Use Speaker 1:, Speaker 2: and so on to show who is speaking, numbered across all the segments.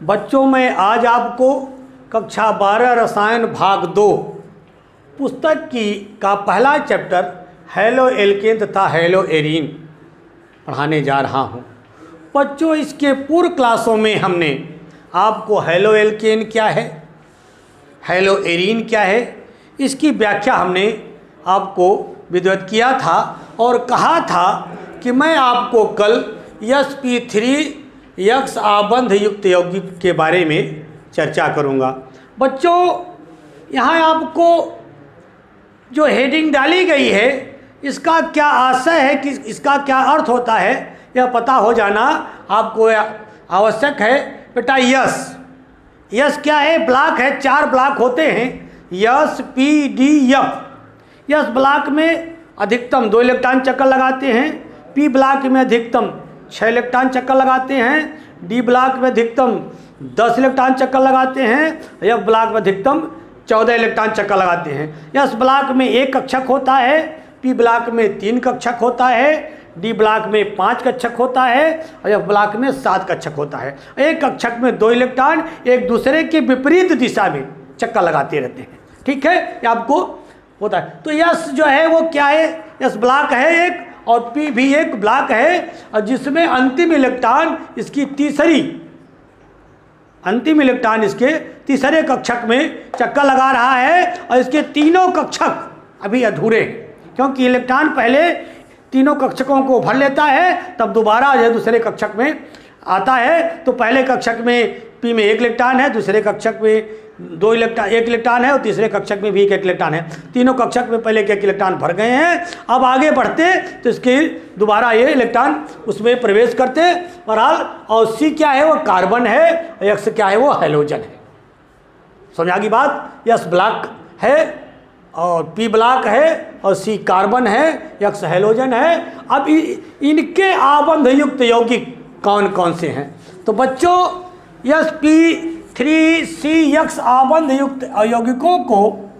Speaker 1: बच्चों मैं आज आपको कक्षा 12 रसायन भाग 2 पुस्तक का पहला चैप्टर हैलो एल्केन तथा हैलो एरीन पढ़ाने जा रहा हूँ। बच्चों इसके पूर्व क्लासों में हमने आपको हैलो एल्केन क्या है, हैलो एरीन क्या है, इसकी व्याख्या हमने आपको विधिवत किया था और कहा था कि मैं आपको कल sp3 यक्स आबंध युक्त यौगिक के बारे में चर्चा करूंगा। बच्चों यहाँ आपको जो हेडिंग डाली गई है इसका क्या आशय है कि इसका क्या अर्थ होता है यह पता हो जाना आपको आवश्यक है। बेटा यस क्या है, ब्लॉक है, 4 ब्लॉक होते हैं SPDF। यस ब्लॉक में अधिकतम 2 इलेक्ट्रॉन चक्कर लगाते हैं, पी ब्लॉक में अधिकतम 6 इलेक्ट्रॉन चक्कर लगाते हैं, डी ब्लॉक में अधिकतम 10 इलेक्ट्रॉन चक्कर लगाते हैं, एफ ब्लॉक में अधिकतम 14 इलेक्ट्रॉन चक्कर लगाते हैं। यस ब्लॉक में 1 कक्षक होता है, पी ब्लॉक में 3 कक्षक होता है, डी ब्लॉक में 5 कक्षक होता है और एफ ब्लॉक में 7 कक्षक होता है। एक कक्षक में 2 इलेक्ट्रॉन एक दूसरे के विपरीत दिशा में चक्कर लगाते रहते हैं। ठीक है, ये आपको होता है। तो यस जो है वो क्या है, यस ब्लॉक है एक और पी भी एक ब्लॉक है और जिसमें अंतिम इलेक्ट्रॉन इसकी अंतिम इसके तीसरे कक्षक में चक्कर लगा रहा है और इसके तीनों कक्षक अभी अधूरे हैं क्योंकि इलेक्ट्रॉन पहले तीनों कक्षकों को भर लेता है तब दोबारा जो दूसरे कक्षक में आता है। तो पहले कक्षक में पी में 1 इलेक्ट्रॉन है, दूसरे कक्षक में 1 इलेक्ट्रॉन है और तीसरे कक्षक में भी 1 इलेक्ट्रॉन है। तीनों कक्षक में पहले 1 इलेक्ट्रॉन भर गए हैं। अब आगे बढ़ते तो इसके दोबारा ये इलेक्ट्रॉन उसमें प्रवेश करते बहरहाल। और सी क्या है वो कार्बन है और एक्स क्या है वो हैलोजन है। समझ आ गई बात। यस ब्लॉक है और पी ब्लॉक है और सी कार्बन है, एक्स हैलोजन है। अब इनके आबंध युक्त यौगिक कौन कौन से हैं? तो बच्चों sp3 आबंध युक्त यौगिकों को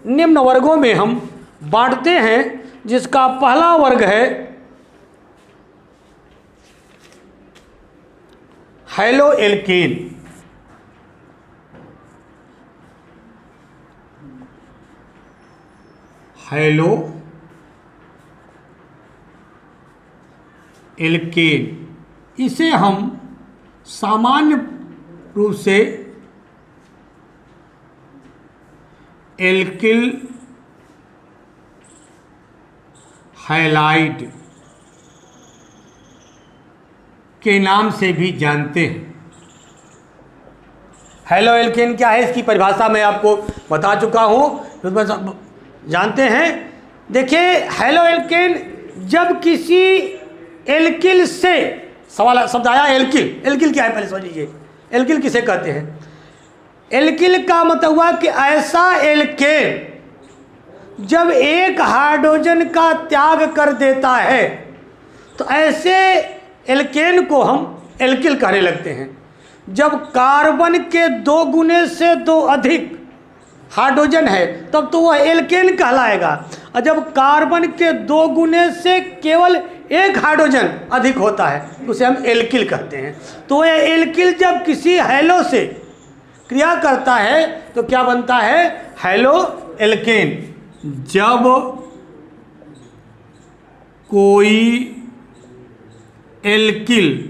Speaker 1: निम्न वर्गों में हम बांटते हैं, जिसका पहला वर्ग है हैलो एल्केन। हैलो एल्केन इसे हम सामान्य रूप से एल्किल हैलाइड के नाम से भी जानते हैं। हैलो एल्केन क्या है इसकी परिभाषा मैं आपको बता चुका हूँ, जानते हैं। देखिए हैलो एल्केन जब किसी एल्किल से सवाल शब्द आया एल्किल क्या है पहले समझ लीजिए। एल्किल किसे कहते हैं? एल्किल का मतलब हुआ कि ऐसा एल्केन जब एक हाइड्रोजन का त्याग कर देता है तो ऐसे एल्केन को हम एल्किल कहने लगते हैं। जब कार्बन के 2 गुने से 2 अधिक हाइड्रोजन है तब तो वह एल्केन कहलाएगा, और जब कार्बन के 2 गुने से केवल 1 हाइड्रोजन अधिक होता है तो उसे हम एल्किल कहते हैं। तो यह एल्किल जब किसी हैलो से क्रिया करता है तो क्या बनता है? Haloalkane. जब कोई एल्किल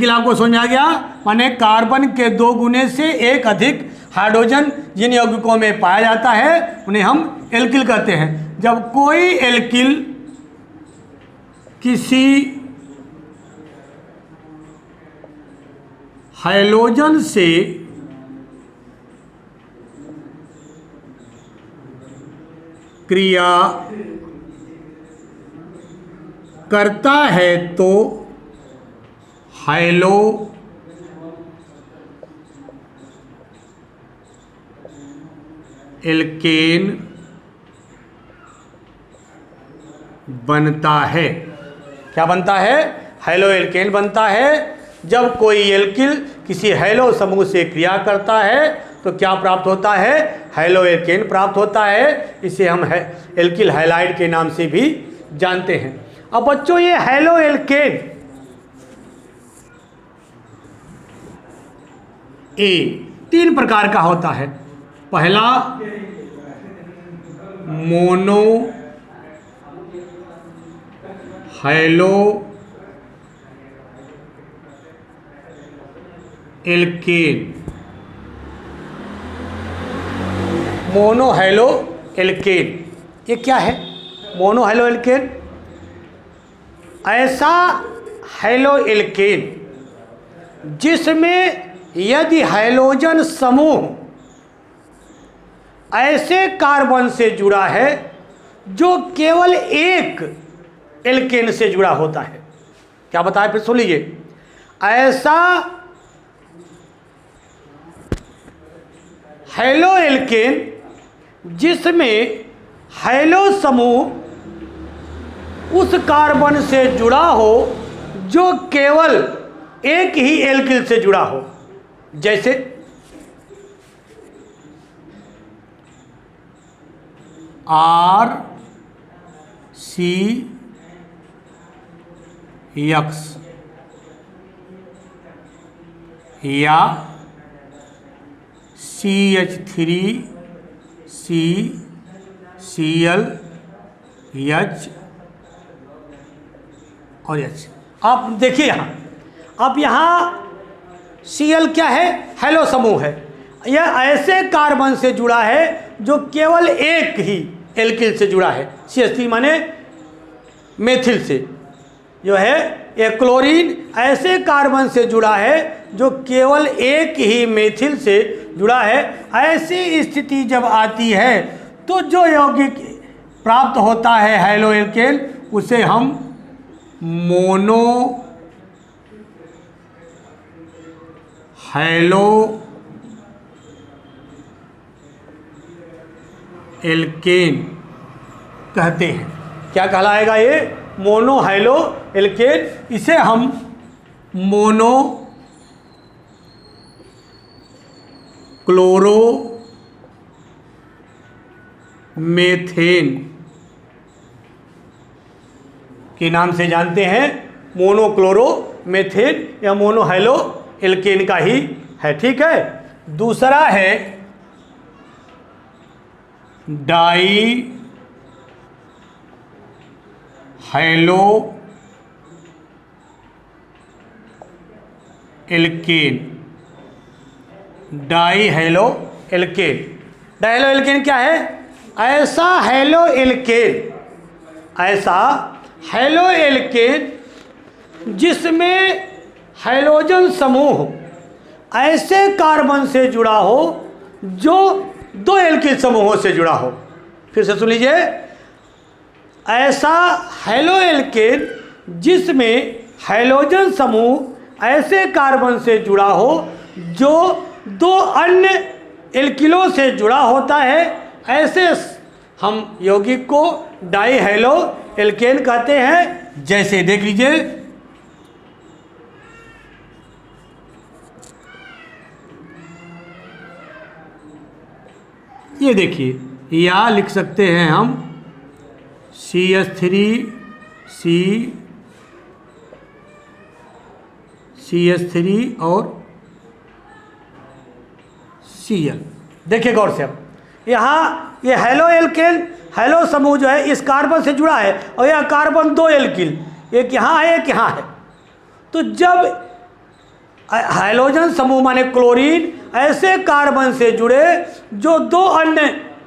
Speaker 1: आपको समझ आ गया, माने कार्बन के 2 गुने से 1 अधिक हाइड्रोजन जिन यौगिकों में पाया जाता है उन्हें हम एल्किल कहते हैं। जब कोई एल्किल किसी हैलोजन से क्रिया करता है तो हैलो एल्केन बनता है। क्या बनता है? हैलो एल्केन बनता है। जब कोई एल्किल किसी हैलो समूह से क्रिया करता है तो क्या प्राप्त होता है? हैलो एल्केन प्राप्त होता है। इसे हम एल्किल हैलाइड के नाम से भी जानते हैं। अब बच्चों ये हैलो एल्केन ए 3 प्रकार का होता है। पहला monohaloalkane, monohaloalkane. ये क्या है मोनो हैलो एल्केन? ऐसा हैलो एल्केन जिसमें यदि हैलोजन समूह ऐसे कार्बन से जुड़ा है जो केवल एक एल्केन से जुड़ा होता है। क्या बताया फिर सुन लीजिए। ऐसा हैलो एल्केन जिसमें हैलो समूह उस कार्बन से जुड़ा हो जो केवल एक ही एल्किल से जुड़ा हो। जैसे R C X या CH3 C Cl H और H। आप देखिए यहाँ, अब यहाँ Cl क्या है? हैलो समूह है। यह ऐसे कार्बन से जुड़ा है जो केवल एक ही एल्किल से जुड़ा है। CH3 माने मेथिल से जो है, यह क्लोरीन ऐसे कार्बन से जुड़ा है जो केवल एक ही मेथिल से जुड़ा है। ऐसी स्थिति जब आती है तो जो यौगिक प्राप्त होता है हैलो एल्केन, उसे हम मोनो हैलो एल्केन कहते हैं। क्या कहलाएगा ये? Monohaloalkane. इसे हम मोनो क्लोरो मेथेन के नाम से जानते हैं। मोनोक्लोरो मेथेन या मोनो हैलो एल्केन का ही है। ठीक है। दूसरा है dihaloalkane. Dihaloalkane. Dihaloalkane क्या है? ऐसा हैलो एल्केन, ऐसा हैलो एल्केन जिसमें हैलोजन समूह ऐसे कार्बन से जुड़ा हो जो 2 एल्किल समूहों से जुड़ा हो। फिर से सुन लीजिए। ऐसा हैलो एल्केन जिसमें हैलोजन समूह ऐसे कार्बन से जुड़ा हो जो 2 अन्य एल्किलों से जुड़ा होता है, ऐसे हम यौगिक को डाई हैलो एल्केन कहते हैं। जैसे देख लीजिए, ये देखिए, या लिख सकते हैं हम CH3 और Cl। देखिए गौर से, अब यहाँ ये हैलो एल्केन, हैलो समूह जो है इस कार्बन से जुड़ा है और यह कार्बन 2 एल्किल, एक यहाँ है एक यहाँ है। तो जब हाइड्रोजन समूह माने क्लोरीन ऐसे कार्बन से जुड़े जो 2 अन्य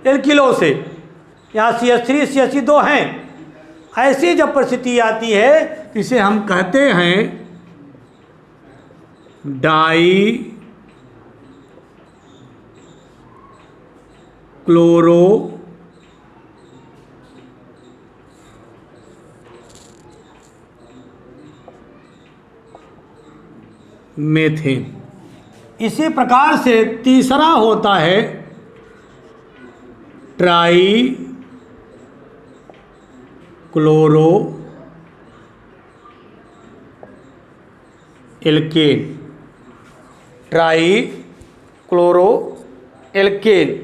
Speaker 1: एल्किलों से, यहाँ CH3 CH2 हैं, ऐसी जब परिस्थिति आती है तो इसे हम कहते हैं डाई क्लोरो मेथेन। इसी प्रकार से तीसरा होता है trichloroalkane. Trichloroalkane.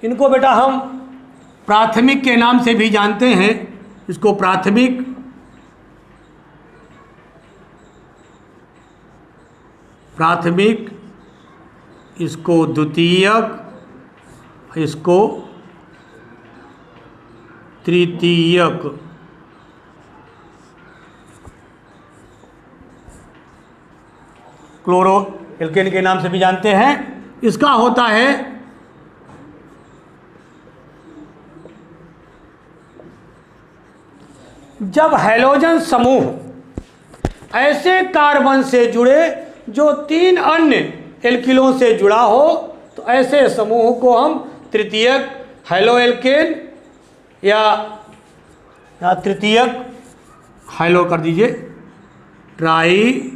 Speaker 1: इनको बेटा हम प्राथमिक के नाम से भी जानते हैं। इसको प्राथमिक, इसको द्वितीयक, इसको तृतीयक। क्लोरो एल्केन के नाम से भी जानते हैं। इसका होता है जब हैलोजन समूह ऐसे कार्बन से जुड़े जो 3 अन्य एल्किलों से जुड़ा हो, तो ऐसे समूह को हम तृतीयक हैलो एल्केन या तृतीयक हैलो कर दीजिए, ट्राई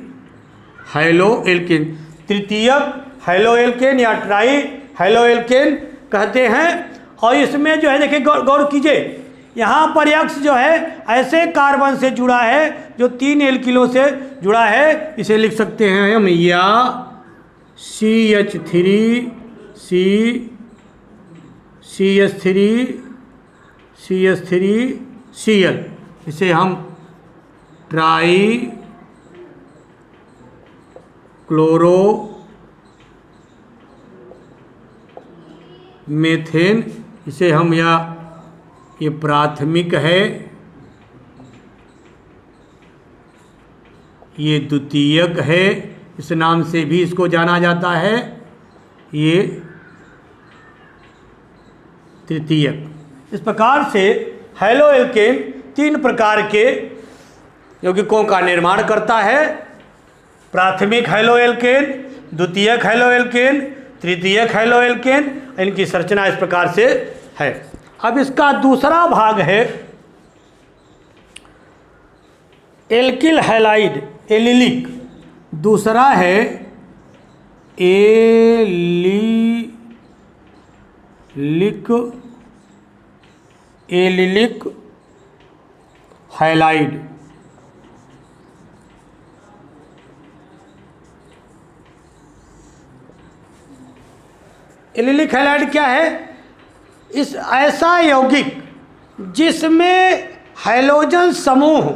Speaker 1: हैलो एल्केन, तृतीयक हैलो एल्केन या ट्राई हैलो एल्केन कहते हैं। और इसमें जो है देखिए गौर कीजिए, यहाँ पर X जो है ऐसे कार्बन से जुड़ा है जो 3 एल्किलों से जुड़ा है। इसे लिख सकते हैं हम या CH3 CH3Cl, इसे हम ट्राई क्लोरो मेथेन, इसे हम या ये प्राथमिक है, ये द्वितीयक है, इस नाम से भी इसको जाना जाता है, ये तृतीयक। इस प्रकार से हैलो एल्केन 3 प्रकार के यौगिकों का निर्माण करता है। प्राथमिक हैलो एल्केन, द्वितीयक हैलो एल्केन, तृतीयक हैलो एल्केन। इनकी संरचना इस प्रकार से है। अब इसका दूसरा भाग है एल्किल हैलाइड, एलिलिक। दूसरा है एलिलिक हैलाइड। एलिलिक हैलाइड क्या है? इस ऐसा यौगिक जिसमें हैलोजन समूह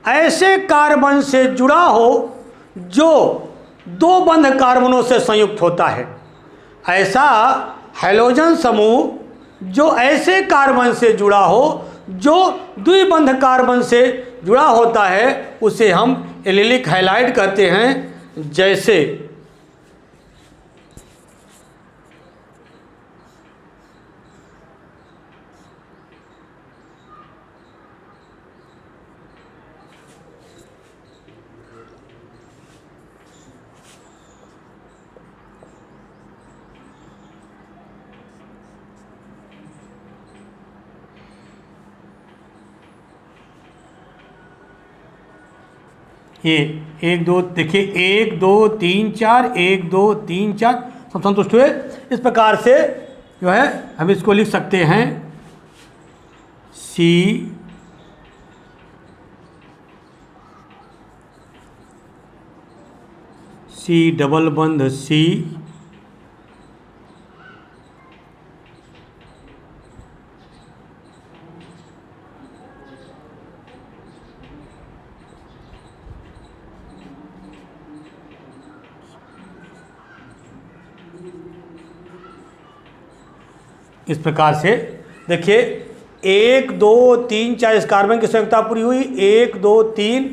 Speaker 1: ऐसे कार्बन से जुड़ा हो जो 2 बंध कार्बनों से संयुक्त होता है। ऐसा हैलोजन समूह जो ऐसे कार्बन से जुड़ा हो जो द्विबंध कार्बन से जुड़ा होता है, उसे हम एलिलिक हैलाइड कहते हैं। जैसे ये 1 2 देखिए 1 2 3 4 1 2 3 4 सब संतुष्ट हुए। इस प्रकार से जो है हम इसको लिख सकते हैं सी डबल बंध सी, इस प्रकार से देखिए 1 2 3 4 इस कार्बन की संयुक्ता पूरी हुई। 1 2 3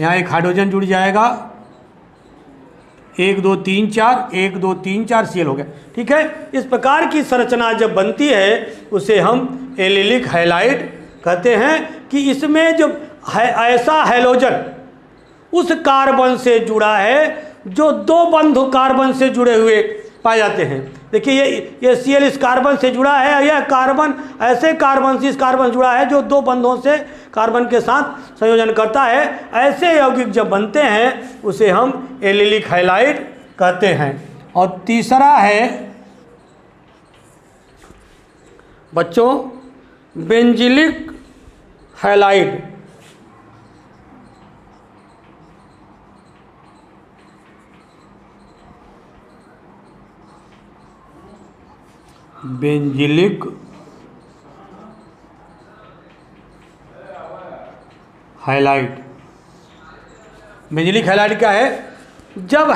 Speaker 1: यहाँ एक हाइड्रोजन जुड़ जाएगा। 1 2 3 4 1 2 3 4 Cl हो गया। ठीक है, इस प्रकार की संरचना जब बनती है उसे हम एलिलिक हैलाइड कहते हैं कि इसमें जो है ऐसा हैलोजन उस कार्बन से जुड़ा है जो 2 बंध कार्बन से जुड़े हुए पाए जाते हैं। देखिए ये Cl इस कार्बन से जुड़ा है, यह कार्बन ऐसे कार्बन से इस कार्बन जुड़ा है जो 2 बंधों से कार्बन के साथ संयोजन करता है। ऐसे यौगिक जब बनते हैं उसे हम एलिलिक हैलाइड कहते हैं। और तीसरा है बच्चों benzylic halide. Benzylic halide. Benzylic halide क्या है? जब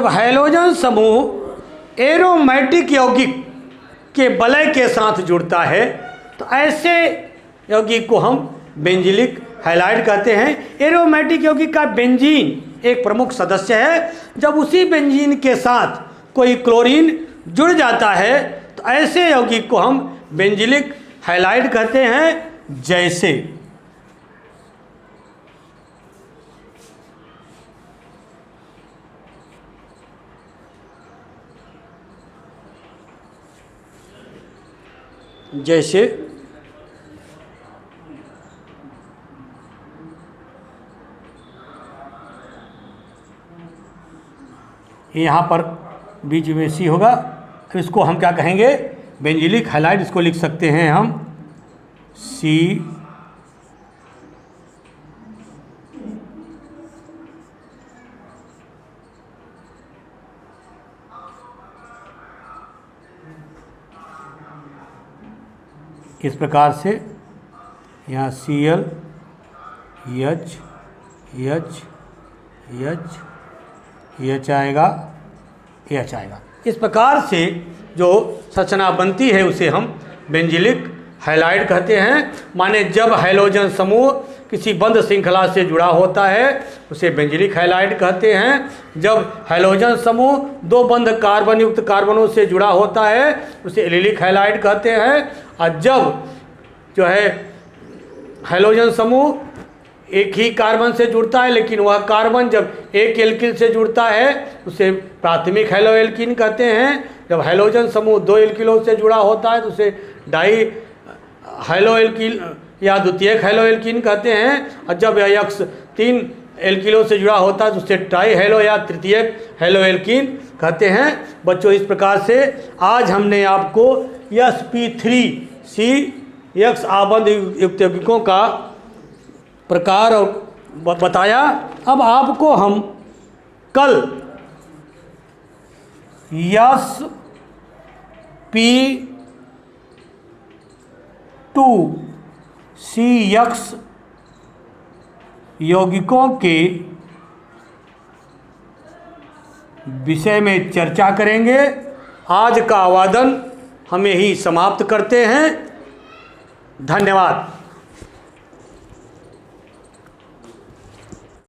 Speaker 1: हैलोजन समूह एरोमेटिक यौगिक के वलय के साथ जुड़ता है तो ऐसे यौगिक को हम बेंजिलिक हैलाइड कहते हैं। एरोमेटिक यौगिक का बेंजीन एक प्रमुख सदस्य है। जब उसी बेंजीन के साथ कोई क्लोरीन जुड़ जाता है तो ऐसे यौगिक को हम बेंजिलिक हैलाइड कहते हैं। जैसे यहाँ पर बीच में सी होगा, तो इसको हम क्या कहेंगे? Benzylic halide. इसको लिख सकते हैं हम सी इस प्रकार से, यहाँ Cl H आएगा, H आएगा। इस प्रकार से जो संरचना बनती है उसे हम बेंजिलिक हैलाइड कहते हैं। माने जब हैलोजन समूह किसी बंध श्रृंखला से जुड़ा होता है उसे बेंजिलिक हैलाइड कहते हैं। जब हैलोजन समूह दो बंध कार्बन युक्त कार्बनों से जुड़ा होता है उसे एलिलिक हैलाइड कहते हैं। और जब जो है हैलोजन समूह एक ही कार्बन से जुड़ता है लेकिन वह कार्बन जब एक एल्किल से जुड़ता है उसे प्राथमिक हैलो एल्कीन कहते हैं। जब हैलोजन समूह दो एल्किलों से जुड़ा होता है तो उसे डाई हैलो एल्कीन या द्वितीयक हैलो एल्कीन कहते हैं। और जब यह यक्स तीन एल्किलों से जुड़ा होता है तो उसे ट्राई हैलो या तृतीयक हैलो एल्कीन कहते हैं। बच्चों, इस प्रकार से आज हमने आपको sp3CX आबंध युक्त यौगिकों का प्रकार और बताया। अब आपको हम कल sp2CX यौगिकों के विषय में चर्चा करेंगे। आज का वादन हम यही समाप्त करते हैं। धन्यवाद।